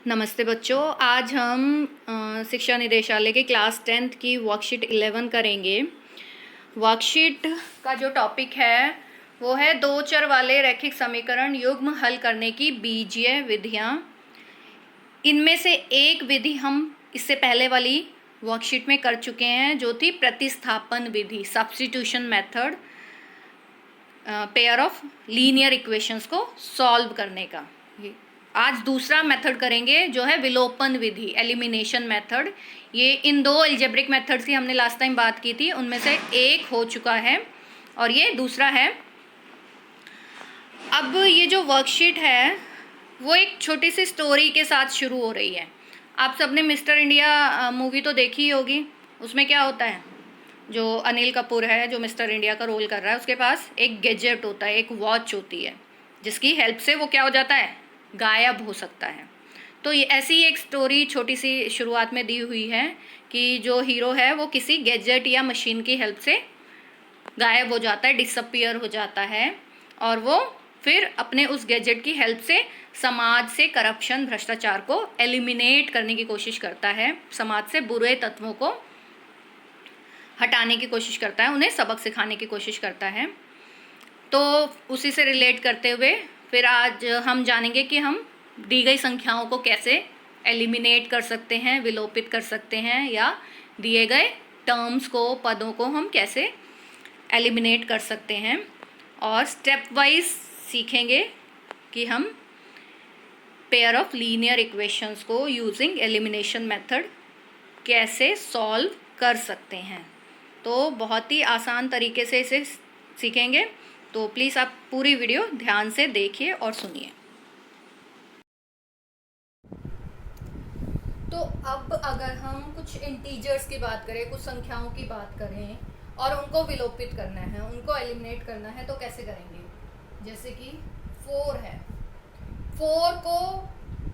नमस्ते बच्चों, आज हम शिक्षा निदेशालय के क्लास 10th की वर्कशीट 11 करेंगे। वर्कशीट का जो टॉपिक है वो है दो चर वाले रैखिक समीकरण युग्म हल करने की बीजीय विधियाँ। इनमें से एक विधि हम इससे पहले वाली वर्कशीट में कर चुके हैं, जो थी प्रतिस्थापन विधि, substitution method, pair of linear equations को सॉल्व करने का। आज दूसरा मेथड करेंगे जो है विलोपन विधि, एलिमिनेशन मेथड। ये इन दो अलजेब्रिक मेथड्स की हमने लास्ट टाइम बात की थी, उनमें से एक हो चुका है और ये दूसरा है। अब ये जो वर्कशीट है वो एक छोटी सी स्टोरी के साथ शुरू हो रही है। आप सबने मिस्टर इंडिया मूवी तो देखी ही होगी। उसमें क्या होता है, जो अनिल कपूर है जो मिस्टर इंडिया का रोल कर रहा है, उसके पास एक गैजेट होता है, एक वॉच होती है, जिसकी हेल्प से वो क्या हो जाता है, गायब हो सकता है। तो ये ऐसी एक स्टोरी छोटी सी शुरुआत में दी हुई है कि जो हीरो है वो किसी गैजेट या मशीन की हेल्प से गायब हो जाता है, डिसअपीयर हो जाता है, और वो फिर अपने उस गैजेट की हेल्प से समाज से करप्शन, भ्रष्टाचार को एलिमिनेट करने की कोशिश करता है, समाज से बुरे तत्वों को हटाने की कोशिश करता है, उन्हें सबक सिखाने की कोशिश करता है। तो उसी से रिलेट करते हुए फिर आज हम जानेंगे कि हम दी गई संख्याओं को कैसे एलिमिनेट कर सकते हैं, विलोपित कर सकते हैं, या दिए गए टर्म्स को, पदों को हम कैसे एलिमिनेट कर सकते हैं। और स्टेप वाइज सीखेंगे कि हम पेयर ऑफ लीनियर इक्वेशंस को यूजिंग एलिमिनेशन मेथड कैसे सॉल्व कर सकते हैं। तो बहुत ही आसान तरीके से इसे सीखेंगे, तो प्लीज़ आप पूरी वीडियो ध्यान से देखिए और सुनिए। तो अब अगर हम कुछ इंटीजर्स की बात करें, कुछ संख्याओं की बात करें और उनको विलोपित करना है, उनको एलिमिनेट करना है, तो कैसे करेंगे। जैसे कि 4 है, 4 को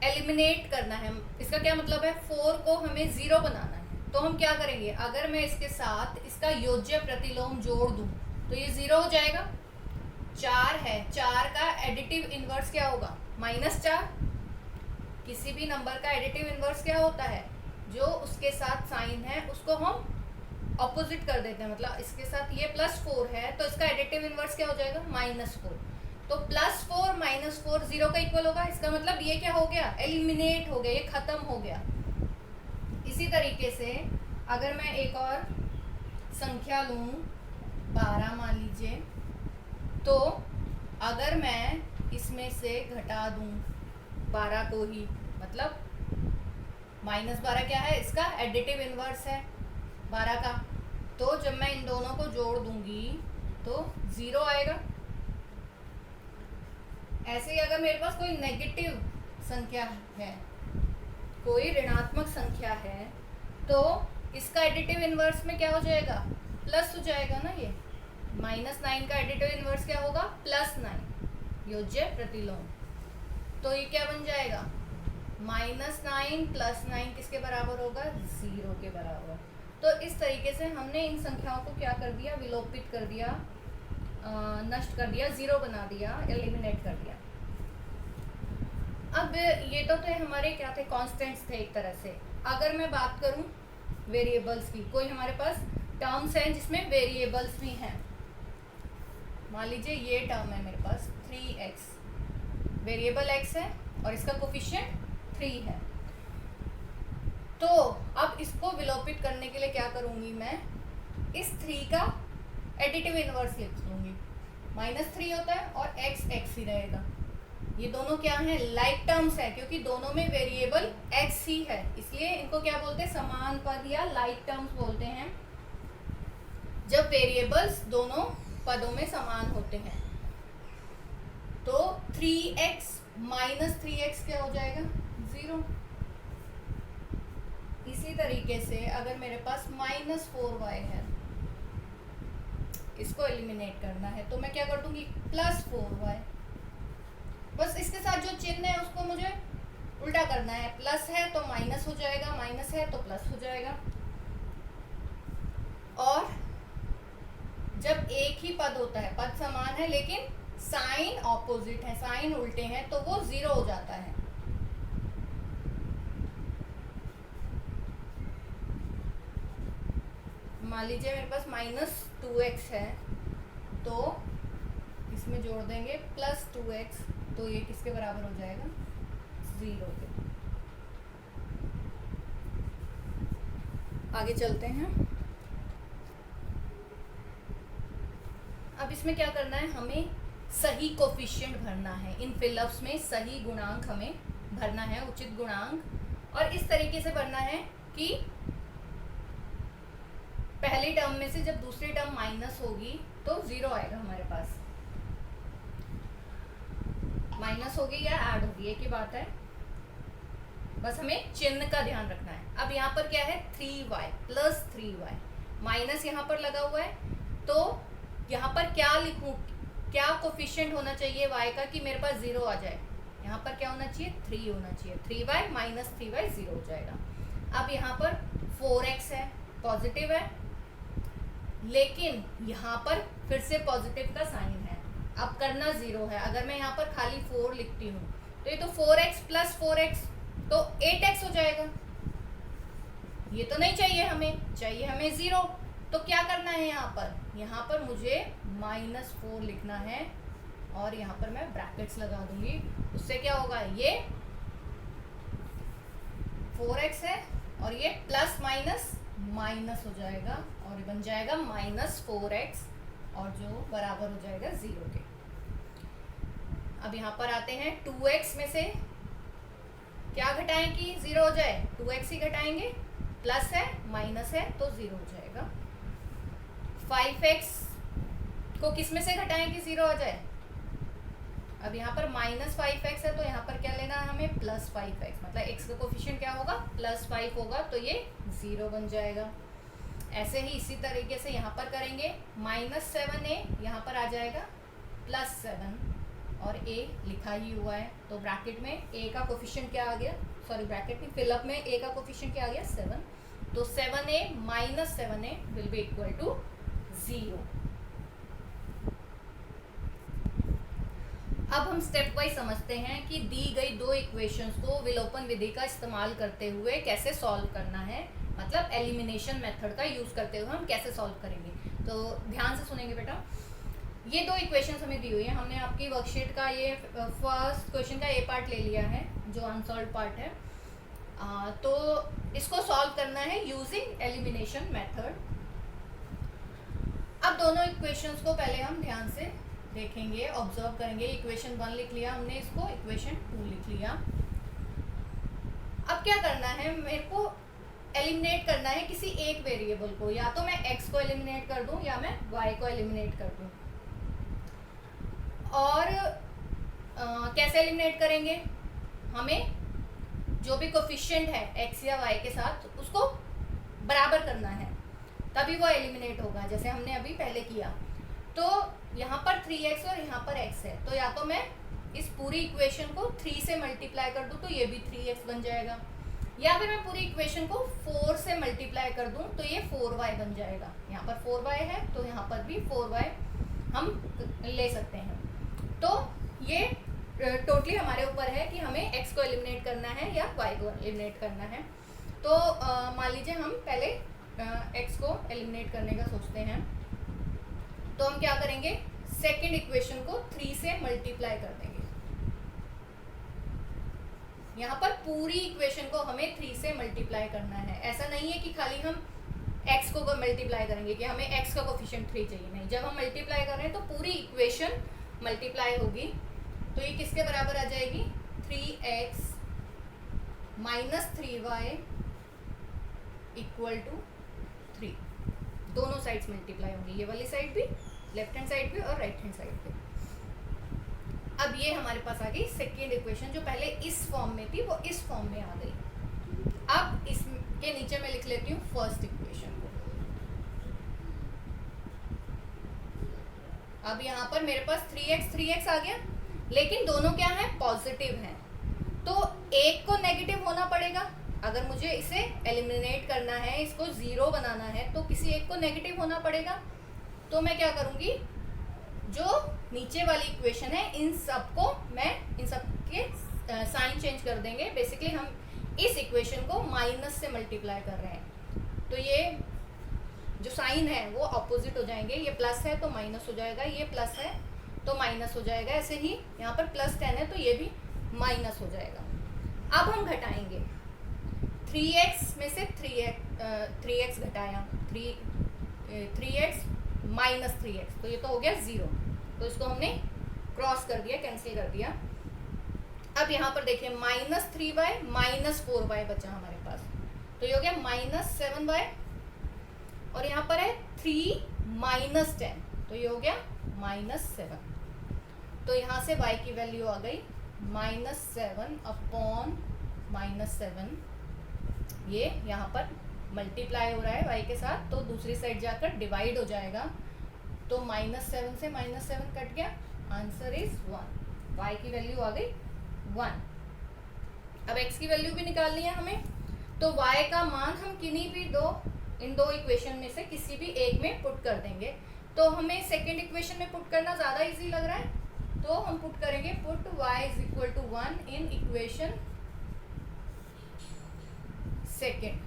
एलिमिनेट करना है। इसका क्या मतलब है, 4 को हमें 0 बनाना है। तो हम क्या करेंगे, अगर मैं इसके साथ इसका योज्य प्रतिलोम जोड़ दूं तो ये 0 हो जाएगा। 4 है, 4 का एडिटिव इनवर्स क्या होगा, -4। किसी भी नंबर का एडिटिव इनवर्स क्या होता है, जो उसके साथ साइन है उसको हम ऑपोजिट कर देते हैं। मतलब इसके साथ ये +4 है तो इसका एडिटिव इनवर्स क्या हो जाएगा, -4। तो +4 -4 0 का इक्वल होगा। इसका मतलब ये क्या हो गया, एलिमिनेट हो गया, ये खत्म हो गया। इसी तरीके से अगर मैं एक और संख्या लूं, 12 मान लीजिए, तो अगर मैं इसमें से घटा दूं 12 को ही, मतलब -12 क्या है, इसका एडिटिव इनवर्स है 12 का, तो जब मैं इन दोनों को जोड़ दूंगी तो 0 आएगा। ऐसे ही अगर मेरे पास कोई नेगेटिव संख्या है, कोई ऋणात्मक संख्या है, तो इसका एडिटिव इनवर्स में क्या हो जाएगा, प्लस हो जाएगा ना। ये -9 का एडिटिव इनवर्स क्या होगा, +9, योज्य प्रतिलोम। तो ये क्या बन जाएगा, -9 + 9 किसके बराबर होगा, 0 के बराबर। तो इस तरीके से हमने इन संख्याओं को क्या कर दिया, विलोपित कर दिया, नष्ट कर दिया, 0 बना दिया, एलिमिनेट कर दिया। अब ये तो थे हमारे क्या थे, कांस्टेंट्स थे एक तरह से। अगर मैं बात करूं वेरिएबल्स की, कोई हमारे पास टर्म्स हैं जिसमें वेरिएबल्स भी हैं। मान लीजिए ये टर्म है मेरे पास 3x, वेरिएबल x है और इसका कोफिशिएंट 3 है। तो अब इसको विलोपित करने के लिए क्या करूंगी, मैं इस 3 का एडिटिव इनवर्स लिख दूंगी। -3 होता है और x ही रहेगा। ये दोनों क्या हैं, लाइक टर्म्स है, क्योंकि दोनों में वेरिएबल x ही है, इसलिए इनको क्या बोलते हैं, समान पद या लाइक टर्म्स बोलते हैं, जब वेरिएबल्स दोनों पदों में समान होते हैं। तो 3x - 3x क्या हो जाएगा, 0। इसी तरीके से अगर मेरे पास -4y है, इसको एलिमिनेट करना है, तो मैं क्या कर दूंगी, +4y। बस इसके साथ जो चिन्ह है उसको मुझे उल्टा करना है, प्लस है तो माइनस हो जाएगा, माइनस है तो प्लस हो जाएगा। और जब एक ही पद होता है, पद समान है लेकिन साइन ऑपोजिट है, साइन उल्टे हैं, तो वो 0 हो जाता है। मान लीजिए मेरे पास -2x है, तो इसमें जोड़ देंगे +2x, तो ये किसके बराबर हो जाएगा? 0 के। आगे चलते हैं। अब इसमें क्या करना है, हमें सही कोफिशिएंट भरना है। इन फिलअप्स में सही गुणांक हमें भरना है, उचित गुणांक, और इस तरीके से भरना है कि पहली टर्म में से जब दूसरी टर्म माइनस होगी तो 0 आएगा हमारे पास। माइनस होगी या ऐड होगी, एक ही बात है, बस हमें चिन्ह का ध्यान रखना है। अब यहाँ पर क्या है, 3y + 3y, माइनस यहाँ पर लगा हुआ है, तो यहाँ पर क्या लिखूँ, क्या कोफिशिएंट होना चाहिए y का कि मेरे पास 0 आ जाए? यहाँ पर क्या होना चाहिए, 3 होना चाहिए। 3y - 3y 0 हो जाएगा। अब यहाँ पर 4x है, पॉजिटिव है, लेकिन यहाँ पर फिर से पॉजिटिव का साइन है। अब करना 0 है। अगर मैं यहाँ पर खाली 4 लिखती हूँ तो ये तो 4x + 4x तो 8x हो जाएगा। ये तो नहीं चाहिए हमें, चाहिए हमें 0। तो क्या करना है, यहाँ पर मुझे -4 लिखना है, और यहाँ पर मैं ब्रैकेट्स लगा दूंगी। उससे क्या होगा, ये 4x है और ये प्लस माइनस माइनस हो जाएगा, और ये बन जाएगा -4x, और जो बराबर हो जाएगा 0 के। अब यहाँ पर आते हैं, 2x में से क्या घटाएं कि 0 हो जाए, 2x ही घटाएंगे, प्लस है माइनस है तो 0 हो जाएगा। 5x को किस में से घटाएं कि 0 आ जाए? अब यहाँ पर -5x है, तो यहाँ पर क्या लेना है हमें, +5x, मतलब x का कोफिशिएंट क्या होगा, +5 होगा, तो ये 0 बन जाएगा। ऐसे ही इसी तरीके से यहाँ पर करेंगे, -7a यहाँ पर आ जाएगा +7, और a लिखा ही हुआ है, तो ब्रैकेट में a का कोफिशिएंट क्या आ गया, सॉरी ब्रैकेट में फिलअप में a का कोफिशिएंट क्या आ गया, 7, तो 7a - 7a will be equal to 0। अब हम स्टेप वाइज समझते हैं कि दी गई दो इक्वेशंस को विलोपन विधि का इस्तेमाल करते हुए कैसे सॉल्व करना है, मतलब एलिमिनेशन मेथड का यूज करते हुए हम कैसे सॉल्व करेंगे। तो ध्यान से सुनेंगे बेटा। ये दो इक्वेशंस हमें दी हुई है, हमने आपकी वर्कशीट का ये फर्स्ट क्वेश्चन का ए पार्ट ले लिया है जो अनसॉल्व पार्ट है। तो इसको सॉल्व करना है यूजिंग एलिमिनेशन मेथड। अब दोनों इक्वेशंस को पहले हम ध्यान से देखेंगे, ऑब्जर्व करेंगे। इक्वेशन 1 लिख लिया हमने, इसको इक्वेशन 2 लिख लिया। अब क्या करना है, मेरे को एलिमिनेट करना है किसी एक वेरिएबल को, या तो मैं x को एलिमिनेट कर दूं या मैं y को एलिमिनेट कर दूं। और कैसे एलिमिनेट करेंगे, हमें जो भी कोफिशिएंट है x या y के साथ उसको बराबर करना है, तभी वो एलिमिनेट होगा, जैसे हमने अभी पहले किया। तो यहाँ पर 3x और यहाँ पर x है, तो या तो मैं इस पूरी इक्वेशन को 3 से मल्टीप्लाई कर दूं तो ये भी 3x बन जाएगा, या फिर मैं पूरी इक्वेशन को 4 से मल्टीप्लाई कर दूं तो ये 4y बन जाएगा। यहाँ पर 4y है तो यहाँ पर भी 4y हम ले सकते हैं। तो ये टोटली हमारे ऊपर है कि हमें x को एलिमिनेट करना है या y को एलिमिनेट करना है। तो मान लीजिए हम पहले x को एलिमिनेट करने का सोचते हैं, तो हम क्या करेंगे, सेकेंड इक्वेशन को 3 से मल्टीप्लाई कर देंगे। यहाँ पर पूरी इक्वेशन को हमें 3 से मल्टीप्लाई करना है। ऐसा नहीं है कि खाली हम x को मल्टीप्लाई करेंगे कि हमें x का कोफिशिएंट 3 चाहिए, नहीं। जब हम मल्टीप्लाई कर रहे हैं तो पूरी इक्वेशन मल्टीप्लाई होगी, तो ये किसके बराबर आ जाएगी, 3x - 3y = 3। दोनों साइड्स मल्टीप्लाई होंगी, ये वाली साइड भी, लेफ्ट हैंड साइड भी और राइट हैंड साइड भी। अब ये हमारे पास आ गई सेकेंड इक्वेशन, जो पहले इस फॉर्म में थी वो इस फॉर्म में आ गई। अब इसके नीचे मैं लिख लेती हूँ फर्स्ट इक्वेशन को। अब यहाँ पर मेरे पास 3x आ गया, लेकिन दोनों क्या है, पॉजिटिव हैं, तो एक को नेगेटिव होना पड़ेगा। अगर मुझे इसे एलिमिनेट करना है, इसको 0 बनाना है, तो किसी एक को नेगेटिव होना पड़ेगा। तो मैं क्या करूँगी, जो नीचे वाली इक्वेशन है इन सब के साइन चेंज कर देंगे। बेसिकली हम इस इक्वेशन को माइनस से मल्टीप्लाई कर रहे हैं, तो ये जो साइन है वो अपोजिट हो जाएंगे, ये प्लस है तो माइनस हो जाएगा, ये प्लस है तो माइनस हो जाएगा, ऐसे ही यहाँ पर +10 है तो ये भी माइनस हो जाएगा। अब हम घटाएंगे, 3x में से 3x घटाया, 3x माइनस 3x, तो ये तो हो गया 0, तो इसको हमने क्रॉस कर दिया, कैंसिल कर दिया। अब यहाँ पर देखिए -3y -4y बचा हमारे पास, तो ये हो गया -7y, और यहाँ पर है 3 -10, तो ये हो गया -7, तो यहाँ से y की वैल्यू आ गई -7 अपॉन -7, ये यहाँ पर मल्टीप्लाई हो रहा है y के साथ, तो दूसरी साइड जाकर डिवाइड हो जाएगा, तो -7 से -7 कट गया, आंसर इज 1, y की वैल्यू आ गई 1। अब x की वैल्यू भी निकालनी है हमें, तो y का मान हम किन्हीं भी इन दो इक्वेशन में से किसी भी एक में पुट कर देंगे। तो हमें सेकेंड इक्वेशन में पुट करना ज़्यादा इजी लग रहा है, तो हम पुट करेंगे put y is equal to 1 in equation second.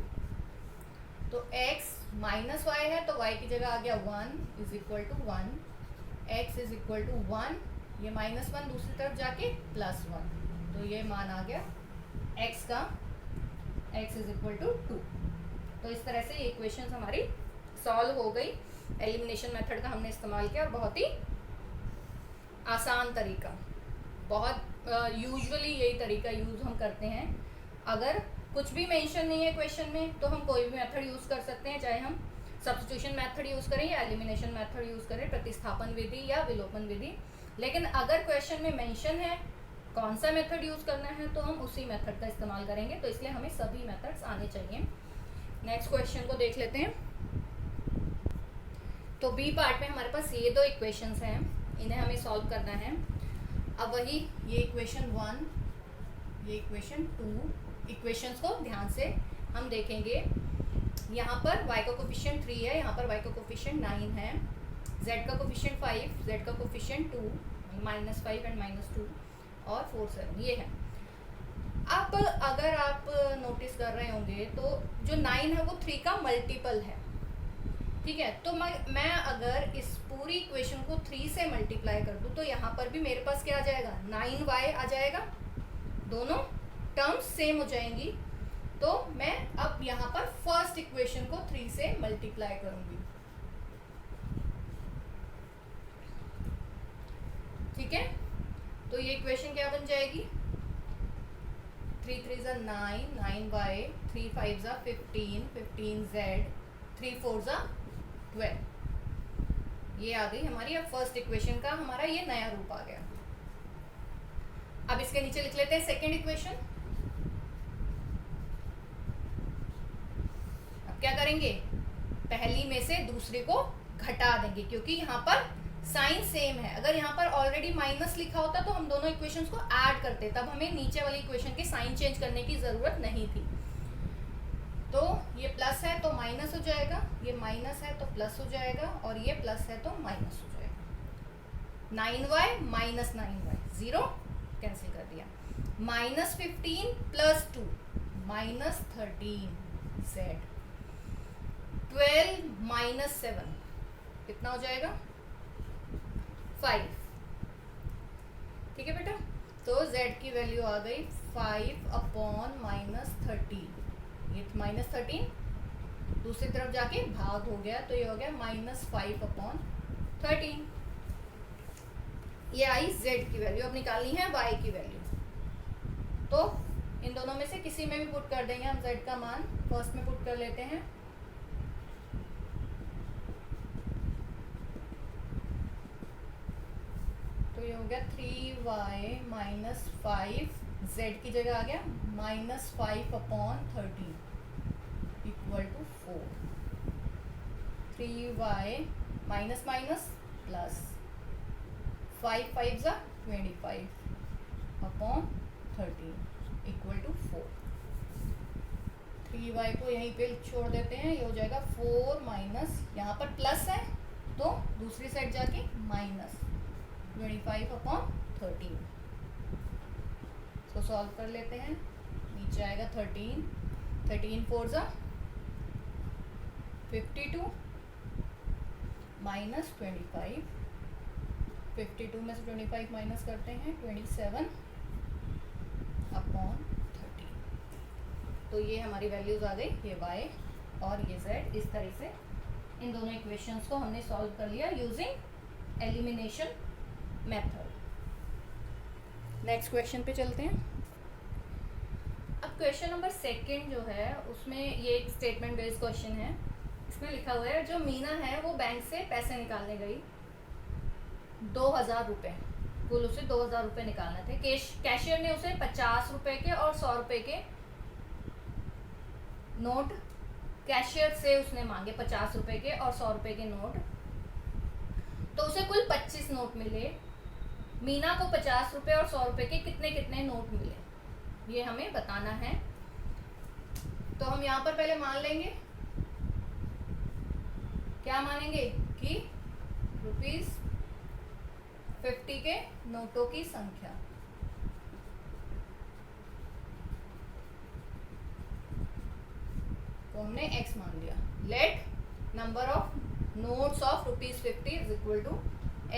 तो x माइनस वाई है तो y की जगह आ गया 1 is equal to 1, x is equal to 1, ये -1 दूसरी तरफ जाके +1, तो ये मान आ गया x का, x इज इक्वल टू 2। तो इस तरह से ये इक्वेशन हमारी सॉल्व हो गई। एलिमिनेशन मेथड का हमने इस्तेमाल किया और बहुत ही आसान तरीका, बहुत यूजुअली यही तरीका यूज़ हम करते हैं। अगर कुछ भी मेंशन नहीं है क्वेश्चन में तो हम कोई भी मेथड यूज़ कर सकते हैं, चाहे हम सब्स्टिट्यूशन मेथड यूज़ करें या एलिमिनेशन मेथड यूज़ करें, प्रतिस्थापन विधि या विलोपन विधि। लेकिन अगर क्वेश्चन में मेंशन है कौन सा मेथड यूज़ करना है तो हम उसी मेथड का इस्तेमाल करेंगे, तो इसलिए हमें सभी मेथड्स आने चाहिए। नेक्स्ट क्वेश्चन को देख लेते हैं। तो बी पार्ट में हमारे पास ये दो इक्वेशंस हैं, इन्हें हमें सॉल्व करना है। अब वही ये इक्वेशन 1, ये इक्वेशन 2, इक्वेशंस को ध्यान से हम देखेंगे। यहाँ पर y का कोफिशिएंट 3 है, यहाँ पर y का कोफिशिएंट 9 है, z का कोफिशिएंट 5, z का कोफिशिएंट 2, -5 एंड -2 और 4 7 ये है। अब अगर आप नोटिस कर रहे होंगे तो जो 9 है वो 3 का मल्टीपल है, ठीक है। तो मैं अगर इस पूरी इक्वेशन को 3 से मल्टीप्लाई कर दूँ तो यहाँ पर भी मेरे पास क्या आ जाएगा, 9y आ जाएगा, दोनों टर्म्स सेम हो जाएंगी। तो मैं अब यहाँ पर फर्स्ट इक्वेशन को 3 से मल्टीप्लाई करूँगी, ठीक है। तो ये इक्वेशन क्या बन जाएगी, 3 3 ज़ा 9, 9y, 3 5 ज़ा 15, 15z, 3 4 ज़ा 12, ये आ गई हमारी अब फर्स्ट इक्वेशन का हमारा ये नया रूप आ गया। अब इसके नीचे लिख लेते हैं सेकेंड इक्वेशन। अब क्या करेंगे, पहली में से दूसरे को घटा देंगे, क्योंकि यहाँ पर साइन सेम है। अगर यहाँ पर ऑलरेडी माइनस लिखा होता तो हम दोनों इक्वेशंस को ऐड करते, तब हमें नीचे वाली इक्वेशन के साइन चेंज करने की ज़रूरत नहीं थी। तो ये प्लस है तो माइनस हो जाएगा, ये माइनस है तो प्लस हो जाएगा, और ये प्लस है तो माइनस हो जाएगा। 9y माइनस 9y 0 कैंसिल कर दिया, -15 + 2 -13z, 12 - 7 कितना हो जाएगा 5, ठीक है बेटा। तो z की वैल्यू आ गई 5 अपॉन -13, ये -13 दूसरी तरफ जाके भाग हो गया, तो ये हो गया -5 अपॉन 13। ये आई z की वैल्यू। अब निकालनी है y की वैल्यू, तो इन दोनों में से किसी में भी पुट कर देंगे हम z का मान। फर्स्ट में पुट कर लेते हैं, तो ये हो गया 3y - 5, z की जगह आ गया -5 upon 13 equal to 4, 3y minus minus plus 5 5 ज़ा 25 अपॉन 13 इक्वल टू 4। 3y को यहीं पे छोड़ देते हैं, ये हो जाएगा 4 माइनस, यहाँ पर प्लस है तो दूसरी साइड जाके -25 अपॉन 13। इसको सॉल्व कर लेते हैं, नीचे आएगा 13 4 ज़ा 52 -25, 52 में से 25 माइनस करते हैं 27/30। तो ये हमारी वैल्यूज़ आ गई, ये y और ये z। इस तरह से इन दोनों इक्वेशंस को हमने सॉल्व कर लिया using elimination method. Next question पे चलते हैं। अब क्वेश्चन नंबर 2 जो है उसमें ये एक स्टेटमेंट बेस्ड क्वेश्चन है। इसमें लिखा हुआ है जो मीना है वो बैंक से पैसे निकालने गई 2000 रुपये, कुल उसे 2000 रुपये निकालने थे। कैशियर ने उसे 50 रुपये के और 100 रुपये के नोट कैशियर से उसने मांगे, 50 रुपये के और 100 रुपये के नोट। तो उसे कुल 25 नोट मिले। मीना को 50 रुपये और 100 रुपये के कितने कितने नोट मिले, ये हमें बताना है। तो हम यहाँ पर पहले मान लेंगे, क्या मानेंगे कि ₹50 के नोटों की संख्या। तो हमने x मान लिया। Let number of notes of ₹50 is equal to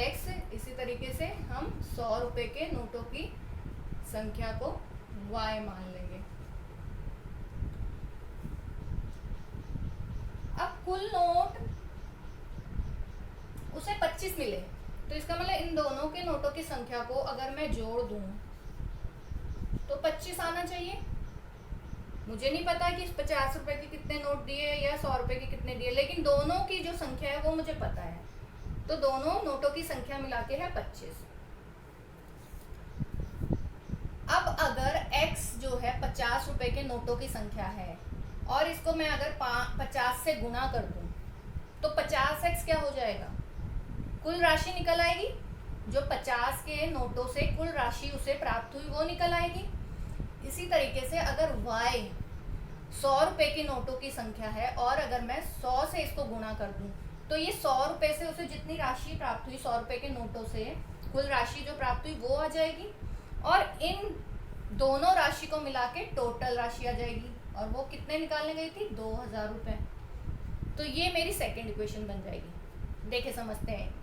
x। इसी तरीके से हम 100 रुपये के नोटों की संख्या को y मान लेंगे। अब कुल नोट उसे 25 मिले, तो इसका मतलब इन दोनों के नोटों की संख्या को अगर मैं जोड़ दूं तो 25 आना चाहिए। मुझे नहीं पता कि 50 रुपए के कितने नोट दिए या 100 रुपए के कितने दिए, लेकिन दोनों की जो संख्या है वो मुझे पता है। तो दोनों नोटों की संख्या मिला के है 25। अब अगर x जो है 50 रुपए के नोटों की संख्या है और इसको मैं अगर 50 से गुना कर दूं तो 50x क्या हो जाएगा, कुल राशि निकल आएगी। जो 50 के नोटों से कुल राशि उसे प्राप्त हुई वो निकल आएगी। इसी तरीके से अगर y 100 रुपए के नोटों की संख्या है और अगर मैं 100 से इसको गुणा कर दूं तो ये 100 रुपए से उसे जितनी राशि प्राप्त हुई 100 रुपए के नोटों से कुल राशि जो प्राप्त हुई वो आ जाएगी, और इन दोनों राशि को मिला के टोटल राशि आ जाएगी। और वो कितने निकालने गई थी, 2000 रुपये। तो ये मेरी सेकंड इक्वेशन बन जाएगी। देखे समझते हैं,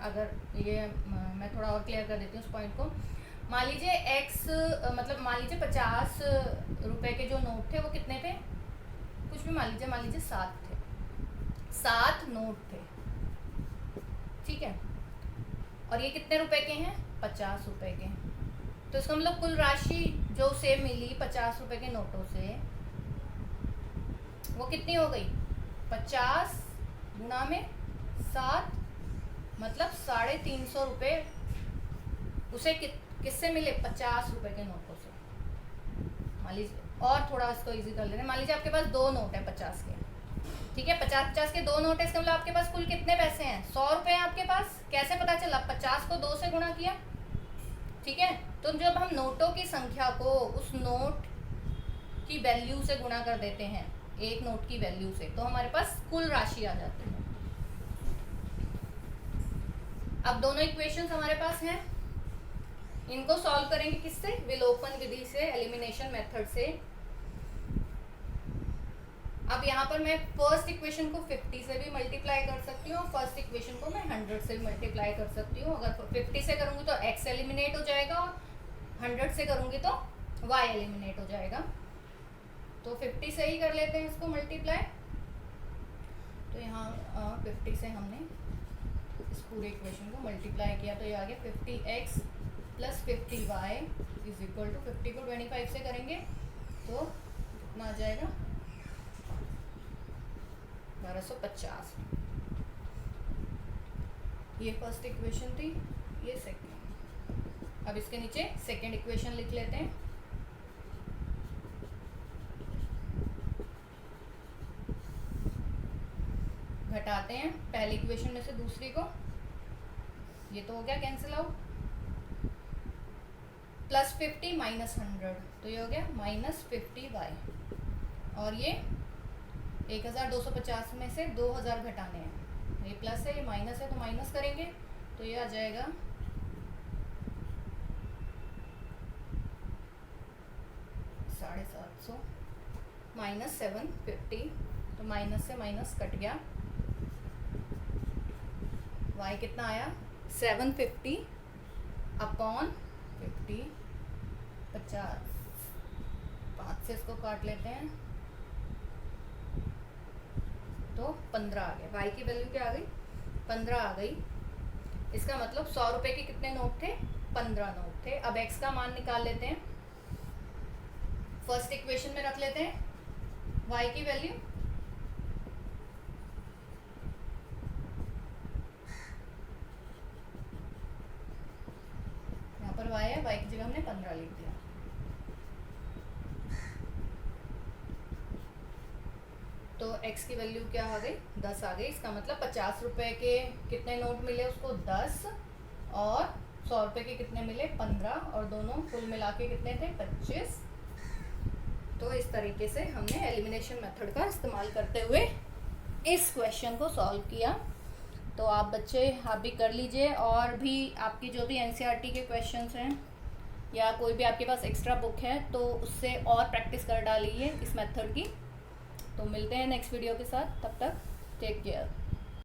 अगर ये मैं थोड़ा और क्लियर कर देती हूँ उस पॉइंट को। मान लीजिए x मतलब मान लीजिए 50 रुपए के जो नोट थे वो कितने थे, कुछ भी मान लीजिए 7 थे, 7 नोट थे, ठीक है। और ये कितने रुपए के हैं, 50 रुपए के। तो इसका मतलब कुल राशि जो उसे मिली 50 रुपए के नोटों से वो कितनी हो गई, 50 गुणा में 7 मतलब 350 रुपये उसे किससे मिले, 50 रुपए के नोटों से। मान लीजिए और थोड़ा इसको इजी कर लेते हैं। मान लीजिए आपके पास 2 नोट है 50 के, ठीक है। 50 के 2 नोट है, इसका मतलब आपके पास कुल कितने पैसे हैं, 100 रुपये हैं आपके पास। कैसे पता चला, 50 को 2 से गुणा किया, ठीक है। तो जब हम नोटों की संख्या को उस नोट की वैल्यू से गुणा कर देते हैं, एक नोट की वैल्यू से, तो हमारे पास कुल राशि आ जाती है। अब दोनों इक्वेशंस हमारे पास हैं, इनको सॉल्व करेंगे किससे, विलोपन विधि से, एलिमिनेशन मेथड से। अब यहाँ पर मैं फर्स्ट इक्वेशन को 50 से भी मल्टीप्लाई कर सकती हूँ, फर्स्ट इक्वेशन को मैं 100 से भी मल्टीप्लाई कर सकती हूँ। अगर 50 से करूँगी तो x एलिमिनेट हो जाएगा, और 100 से करूँगी तो y एलिमिनेट हो जाएगा। तो 50 से ही कर लेते हैं इसको मल्टीप्लाई। तो यहाँ 50 से हमने इस पूरे इक्वेशन को मल्टीप्लाई किया तो ये आ गया 50x plus 50y is equal to 50 को 25 से करेंगे तो कितना आ जाएगा, 1250। ये फर्स्ट इक्वेशन थी, ये सेकंड। अब इसके नीचे सेकंड इक्वेशन लिख लेते हैं। घटाते हैं पहली इक्वेशन में से दूसरी को, ये तो हो गया कैंसिल आउट। प्लस 50 माइनस 100 तो ये हो गया माइनस 50y, और ये 1250 में से 2000 घटाने हैं, ये प्लस है ये माइनस है तो माइनस करेंगे तो ये आ जाएगा 750 माइनस 750, तो माइनस से माइनस कट गया y कितना आया 750 अपॉन 50, 50, 5 से इसको काट लेते हैं तो 15 आ गया। y की वैल्यू क्या आ गई 15 आ गई। इसका मतलब 100 रुपए के कितने नोट थे 15 नोट थे। अब x का मान निकाल लेते हैं, फर्स्ट इक्वेशन में रख लेते हैं y की वैल्यू, यहाँ पर y है, y की जगह हमने 15 लिख दिया। तो x की वैल्यू क्या आ गई 10 आ गई। इसका मतलब 50 रुपए के कितने नोट मिले उसको 10, और 100 रुपए के कितने मिले 15, और दोनों कुल मिला के कितने थे 25। तो इस तरीके से हमने एलिमिनेशन मेथड का इस्तेमाल करते हुए इस क्वेश्चन को सॉल्व किया। तो आप बच्चे आप भी कर लीजिए, और भी आपकी जो भी एनसीईआरटी के क्वेश्चंस हैं या कोई भी आपके पास एक्स्ट्रा बुक है तो उससे और प्रैक्टिस कर डालिए इस मेथड की। तो मिलते हैं नेक्स्ट वीडियो के साथ, तब तक टेक केयर।